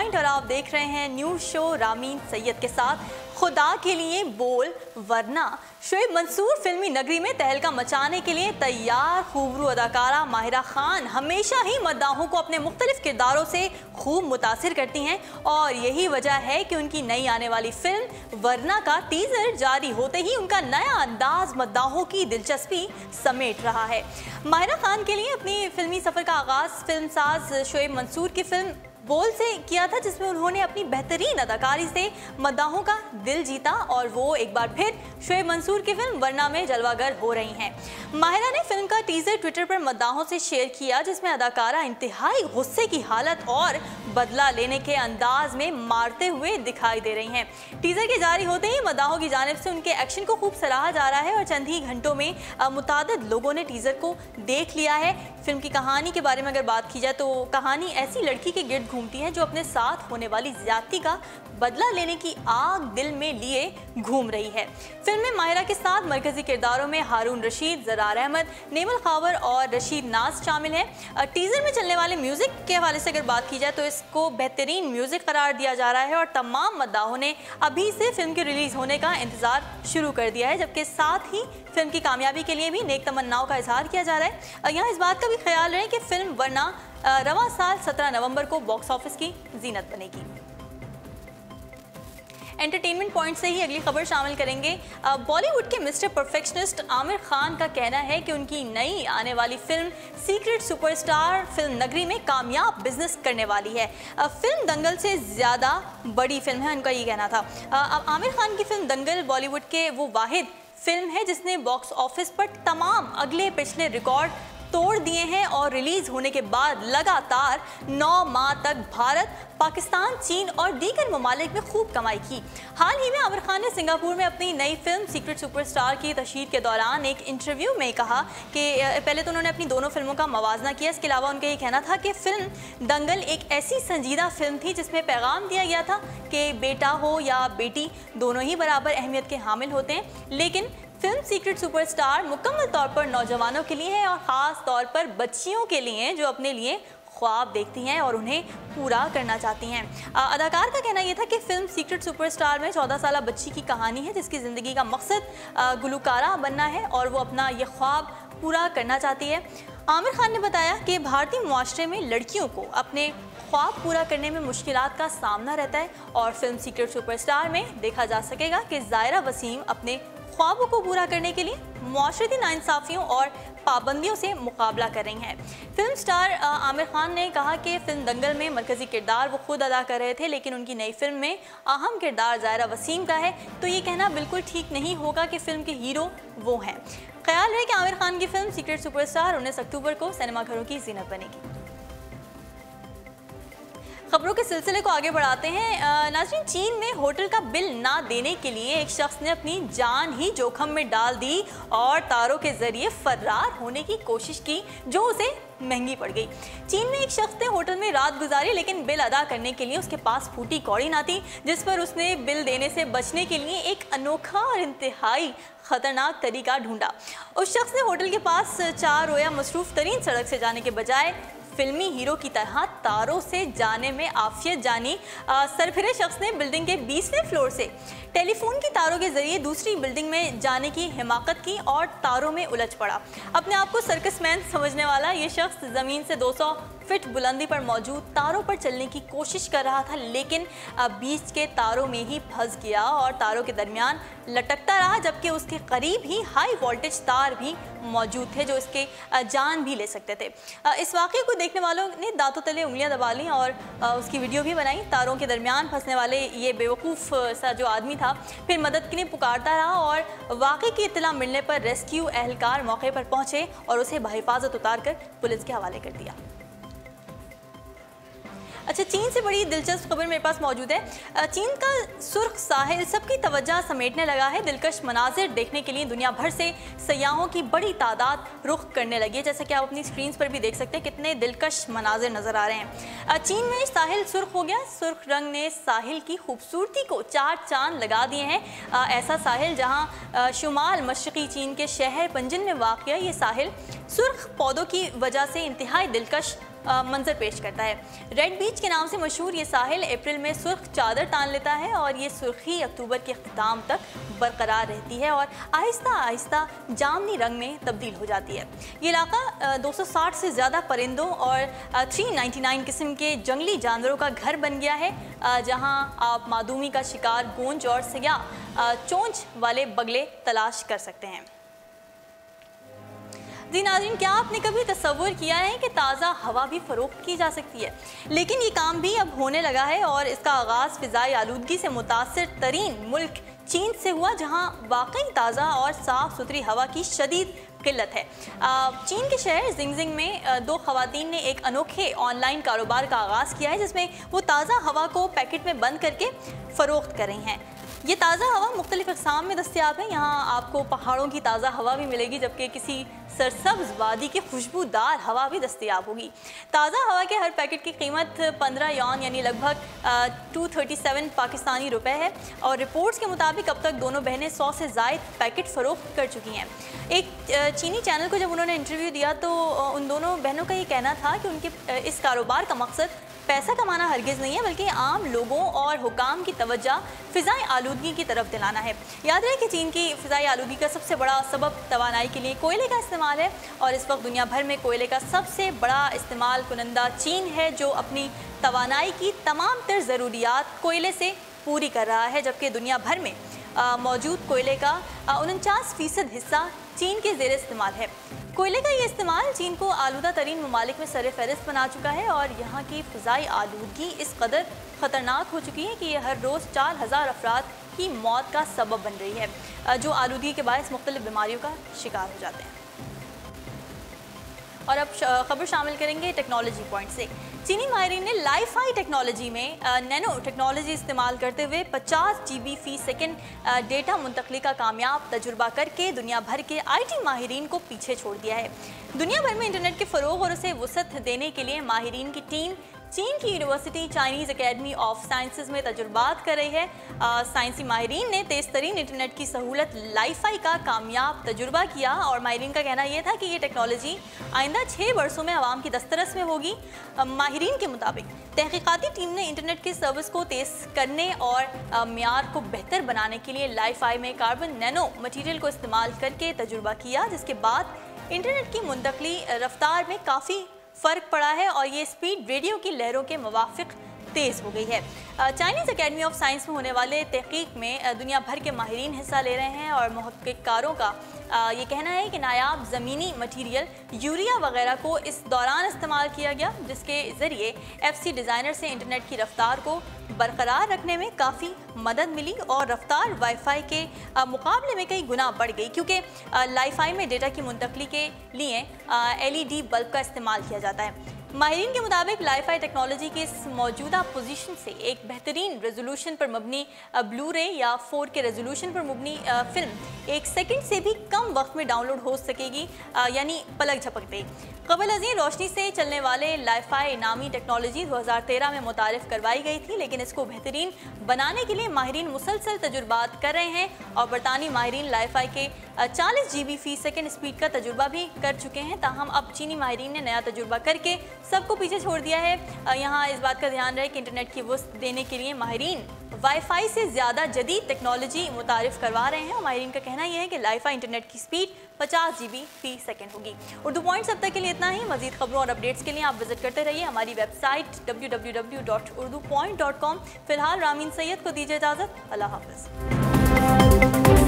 Point और आप देख रहे हैं न्यूज़ शो रामीन सैयद के साथ। खुदा के लिए बोल वरना शोएब मंसूर फिल्मी नगरी में तहलका मचाने के लिए तैयार। खूबरू अदाकारा माहिरा खान हमेशा ही मद्दाहों को अपने मुख्तलिफ किरदारों से खूब मुतासिर करती हैं और यही वजह है कि उनकी नई आने वाली फिल्म वरना का टीजर जारी होते ही उनका नया अंदाज मद्दाहों की दिलचस्पी समेट रहा है। माहिरा खान के लिए अपनी फिल्मी सफ़र का आगाज़ फिल्मसाज शोएब मंसूर की फिल्म बोल से किया था, जिसमें उन्होंने अपनी बेहतरीन अदाकारी से मद्दाहों का दिल जीता और वो एक बार फिर शोएब मंसूर की फिल्म वरना में जलवागर हो रही हैं। माहिरा ने फिल्म का टीजर ट्विटर पर मद्दाहों से शेयर किया, जिसमें अदाकारा इंतहाई गुस्से की हालत और बदला लेने के अंदाज में मारते हुए दिखाई दे रही हैं। टीजर के जारी होते ही मद्दाहों की जानिब से उनके एक्शन को खूब सराहा जा रहा है और चंद ही घंटों में मुतादिद लोगों ने टीजर को देख लिया है। फिल्म की कहानी के बारे में अगर बात की जाए तो कहानी ऐसी लड़की के गिर्द घूमती है जो अपने साथ होने वाली ज्यादती का बदला लेने की आग दिल में लिए घूम रही है। फिल्म में माहिरा के साथ मरकजी किरदारों में हारून रशीद, ज़रार अहमद, नेमल खावर और रशीद नाज शामिल हैं। टीजर में चलने वाले म्यूजिक के हवाले से अगर बात की जाए तो इसको बेहतरीन म्यूजिक करार दिया जा रहा है और तमाम मद्दाहों ने अभी से फिल्म के रिलीज होने का इंतजार शुरू कर दिया है, जबकि साथ ही फिल्म की कामयाबी के लिए भी नेक तमन्नाओं का इजहार किया जा रहा है। यहाँ इस बात का भी ख्याल रहे कि फिल्म वरना रवां साल 17 नवंबर को बॉक्स ऑफिस की जीनत बनेगी। एंटरटेनमेंट पॉइंट से ही अगली खबर शामिल करेंगे। बॉलीवुड के मिस्टर परफेक्शनिस्ट आमिर खान का कहना है कि उनकी नई आने वाली फिल्म सीक्रेट सुपरस्टार फिल्म नगरी में कामयाब बिजनेस करने वाली है। फिल्म दंगल से ज़्यादा बड़ी फिल्म है, उनका ये कहना था। आमिर खान की फिल्म दंगल बॉलीवुड के वो वाहिद फिल्म है जिसने बॉक्स ऑफिस पर तमाम अगले पिछले रिकॉर्ड तोड़ दिए हैं और रिलीज होने के बाद लगातार 9 माह तक भारत, पाकिस्तान, चीन और दीगर ममालिक में खूब कमाई की। हाल ही में आमिर खान ने सिंगापुर में अपनी नई फिल्म सीक्रेट सुपरस्टार की तशहीर के दौरान एक इंटरव्यू में कहा कि पहले तो उन्होंने अपनी दोनों फिल्मों का मवाजना किया। इसके अलावा उनका ये कहना था कि फिल्म दंगल एक ऐसी संजीदा फिल्म थी जिसमें पैगाम दिया गया था कि बेटा हो या बेटी दोनों ही बराबर अहमियत के हामिल होते हैं, लेकिन फिल्म सीक्रेट सुपरस्टार मुकम्मल तौर पर नौजवानों के लिए है और ख़ास तौर पर बच्चियों के लिए जो अपने लिए ख्वाब देखती हैं और उन्हें पूरा करना चाहती हैं। अदाकार का कहना यह था कि फिल्म सीक्रेट सुपरस्टार में 14 साल बच्ची की कहानी है जिसकी ज़िंदगी का मकसद गुलकारा बनना है और वो अपना ये ख्वाब पूरा करना चाहती है। आमिर खान ने बताया कि भारतीय मुआशरे में लड़कियों को अपने ख्वाब पूरा करने में मुश्किलात का सामना रहता है और फिल्म सीक्रेट सुपरस्टार में देखा जा सकेगा कि ज़ायरा वसीम अपने ख्वाबों को पूरा करने के लिए मुआशरती नाइंसाफ़ियों और पाबंदियों से मुकाबला कर रही हैं। फिल्म स्टार आमिर खान ने कहा कि फिल्म दंगल में मरकज़ी किरदार वो खुद अदा कर रहे थे, लेकिन उनकी नई फिल्म में अहम किरदार ज़ायरा वसीम का है, तो ये कहना बिल्कुल ठीक नहीं होगा कि फिल्म के हीरो वो हैं। ख्याल है कि आमिर खान की फिल्म सीक्रेट सुपरस्टार 19 अक्टूबर को सिनेमाघरों की जीनत बनेगी। खबरों के सिलसिले को आगे बढ़ाते हैं। नाज़रीन, चीन में होटल का बिल ना देने के लिए एक शख्स ने अपनी जान ही जोखम में डाल दी और तारों के जरिए फरार होने की कोशिश की, जो उसे महंगी पड़ गई। चीन में एक शख्स ने होटल में रात गुजारी, लेकिन बिल अदा करने के लिए उसके पास फूटी कौड़ी ना थी, जिस पर उसने बिल देने से बचने के लिए एक अनोखा और इंतहाई खतरनाक तरीका ढूंढा। उस शख्स ने होटल के पास 4 रोया मसरूफ तरीन सड़क से जाने के बजाय फिल्मी हीरो की तरह तारों से जाने में आफियत जानी। सरफिरे शख्स ने बिल्डिंग के 20वें फ्लोर से टेलीफोन की तारों के जरिए दूसरी बिल्डिंग में जाने की हिमाकत की और तारों में उलझ पड़ा। अपने आप को सर्कसमैन समझने वाला ये शख्स ज़मीन से 200 फीट बुलंदी पर मौजूद तारों पर चलने की कोशिश कर रहा था, लेकिन बीच के तारों में ही फंस गया और तारों के दरमियान लटकता रहा, जबकि उसके करीब ही हाई वोल्टेज तार भी मौजूद थे जो इसके जान भी ले सकते थे। इस वाक़े को देखने वालों ने दांतों तले उंगलियां दबा लीं और उसकी वीडियो भी बनाई। तारों के दरमियान फंसने वाले ये बेवकूफ़ सा जो आदमी था फिर मदद के लिए पुकारता रहा और वाक़े की इत्तला मिलने पर रेस्क्यू एहलकार मौके पर पहुंचे और उसे बहिफाजत उतार कर पुलिस के हवाले कर दिया। अच्छा, चीन से बड़ी दिलचस्प खबर मेरे पास मौजूद है। चीन का सुर्ख साहिल सबकी तवज्जो समेटने लगा है। दिलकश मनाजिर देखने के लिए दुनिया भर से सयाहों की बड़ी तादाद रुख करने लगी है। जैसे कि आप अपनी स्क्रीन पर भी देख सकते हैं कितने दिलकश मनाजिर नज़र आ रहे हैं। चीन में साहिल सुर्ख हो गया। सुर्ख रंग ने साहिल की खूबसूरती को 4 चांद लगा दिए हैं। ऐसा साहिल जहाँ शुमाल मशरक़ी चीन के शहर पंजिन में वाक़ ये साहिल सुर्ख पौधों की वजह से इंतहाई दिलकश मंजर पेश करता है। रेड बीच के नाम से मशहूर ये साहिल अप्रैल में सुर्ख चादर तान लेता है और ये सुर्खी अक्टूबर के अख्ताम तक बरकरार रहती है और आहिस्ता आहिस्ता जामनी रंग में तब्दील हो जाती है। ये इलाका 260 से ज़्यादा परिंदों और 399 किस्म के जंगली जानवरों का घर बन गया है, जहां आप मादूमी का शिकार गूंज और सियाह चोंच वाले बगले तलाश कर सकते हैं। जी नाज़रीन, क्या आपने कभी तसव्वुर किया है कि ताज़ा हवा भी फ़रोख्त की जा सकती है? लेकिन ये काम भी अब होने लगा है और इसका आगाज़ फ़िज़ाई आलूदगी से मुतासिर तरीन मुल्क चीन से हुआ, जहाँ वाकई ताज़ा और साफ़ सुथरी हवा की शदीद किल्लत है। चीन के शहर जिंगजिंग में दो खवातीन ने एक अनोखे ऑनलाइन कारोबार का आगाज़ किया है, जिसमें वो ताज़ा हवा को पैकेट में बंद करके फ़रोख्त कर रही हैं। ये ताज़ा हवा मुख्तलिफ अक़साम में दस्तियाब है। यहाँ आपको पहाड़ों की ताज़ा हवा भी मिलेगी, जबकि किसी सरसब्ज़ वादी की खुशबूदार हवा भी दस्तियाब होगी। ताज़ा हवा के हर पैकेट की कीमत 15 यौन यानी लगभग 237 पाकिस्तानी रुपए है और रिपोर्ट्स के मुताबिक अब तक दोनों बहनें 100 से ज़ायद पैकेट फ़रोख्त कर चुकी हैं। एक चीनी चैनल को जब उन्होंने इंटरव्यू दिया तो उन दोनों बहनों का ये कहना था कि उनके इस कारोबार का मकसद पैसा कमाना हरगिज़ नहीं है, बल्कि आम लोगों और हुकाम की तवज्जो फ़िज़ाई आलूदगी की तरफ दिलाना है। याद रहे कि चीन की फ़िज़ाई आलूदगी का सबसे बड़ा सबब तवानाई के लिए कोयले का इस्तेमाल है और इस वक्त दुनिया भर में कोयले का सबसे बड़ा इस्तेमाल कुनंदा चीन है, जो अपनी तवानाई की तमाम तर ज़रूरियात कोयले से पूरी कर रहा है, जबकि दुनिया भर में मौजूद कोयले का 49% हिस्सा चीन के ज़ेर इस्तेमाल है। कोयले का ये इस्तेमाल चीन को आलूदा तरीन ममालिक में सर फहरिस्त बना चुका है और यहाँ की फ़िज़ाई आलूदगी इस कदर ख़तरनाक हो चुकी है कि ये हर रोज़ 4000 अफराद की मौत का सबब बन रही है, जो आलूदगी के बायस मुख्तलिफ बीमारियों का शिकार हो जाते हैं। और अब खबर शामिल करेंगे टेक्नोलॉजी पॉइंट से। चीनी माहिरीन ने लाइफाई टेक्नोलॉजी में नैनो टेक्नोलॉजी इस्तेमाल करते हुए 50 GB फी सेकंड डेटा मुंतकली का कामयाब तजुर्बा करके दुनिया भर के IT माहिरीन को पीछे छोड़ दिया है। दुनिया भर में इंटरनेट के फ़रोग और उसे वसअत देने के लिए माहिरीन की टीम चीन की university Chinese academy of sciences में तजुर्बात कर रही है। साइंसी माहिरीन ने तेज़ तरीन इंटरनेट की सहूलत लाइफाई का कामयाब तजुर्बा किया और माहिरीन का कहना यह था कि ये टेक्नोलॉजी आइंदा 6 वर्षों में आवाम की दस्तरस में होगी। माहिरीन के मुताबिक तहकीकाती टीम ने इंटरनेट की सर्विस को तेज़ करने और मियार को बेहतर बनाने के लिए लाइफाई में कार्बन नैनो मटीरियल को इस्तेमाल करके तजुर्बा किया, जिसके बाद इंटरनेट की मुंतकली रफ्तार में काफ़ी फ़र्क पड़ा है और ये स्पीड रेडियो की लहरों के मुवाफिक तेज़ हो गई है। चाइनीज़ एकेडमी ऑफ साइंस में होने वाले तहकीक में दुनिया भर के माहिरीन हिस्सा ले रहे हैं और मुहक्किकारों का ये कहना है कि नायाब ज़मीनी मटीरियल यूरिया वगैरह को इस दौरान इस्तेमाल किया गया, जिसके ज़रिए FC डिज़ाइनर से इंटरनेट की रफ्तार को बरकरार रखने में काफ़ी मदद मिली और रफ्तार वाईफाई के मुकाबले में कई गुना बढ़ गई, क्योंकि लाईफाई में डेटा की मुंतकली के लिए LED बल्ब का इस्तेमाल किया जाता है। माहिरीन के मुताबिक लाइफाई टेक्नोलॉजी के इस मौजूदा पोजीशन से एक बेहतरीन रेजोल्यूशन पर मबनी ब्लू रे या 4K रेजोल्यूशन पर मबनी फिल्म 1 सेकंड से भी कम वक्त में डाउनलोड हो सकेगी, यानी पलक झपकते ही। क़बल अज़ीं रोशनी से चलने वाले लाइफाई नामी टेक्नोलॉजी 2013 में मुतारिफ करवाई गई थी, लेकिन इसको बेहतरीन बनाने के लिए माहिरीन मुसलसल तजुर्बात कर रहे हैं और बरतानी माहिरीन लाइफाई के 40 GB फी सेकंड स्पीड का तजुर्बा भी कर चुके हैं। ताहम अब चीनी माहिरीन ने नया तजुर्बा करके सबको पीछे छोड़ दिया है। यहाँ इस बात का ध्यान रहे कि इंटरनेट की वुसअत देने के लिए माहिरीन वाईफाई से ज़्यादा जदीद टेक्नोलॉजी मुतारिफ करवा रहे हैं और माहिरीन का कहना यह है कि लाइफाई इंटरनेट की स्पीड 50 GB फी सेकंड होगी। उर्दू पॉइंट्स अब तक के लिए इतना ही। मज़ीद खबरों और अपडेट्स के लिए आप विजिट करते रहिए हमारी वेबसाइट www.urdupoint.com। फिलहाल रामीन सैयद को दीजिए इजाज़त। अल्लाह हाफ़िज़।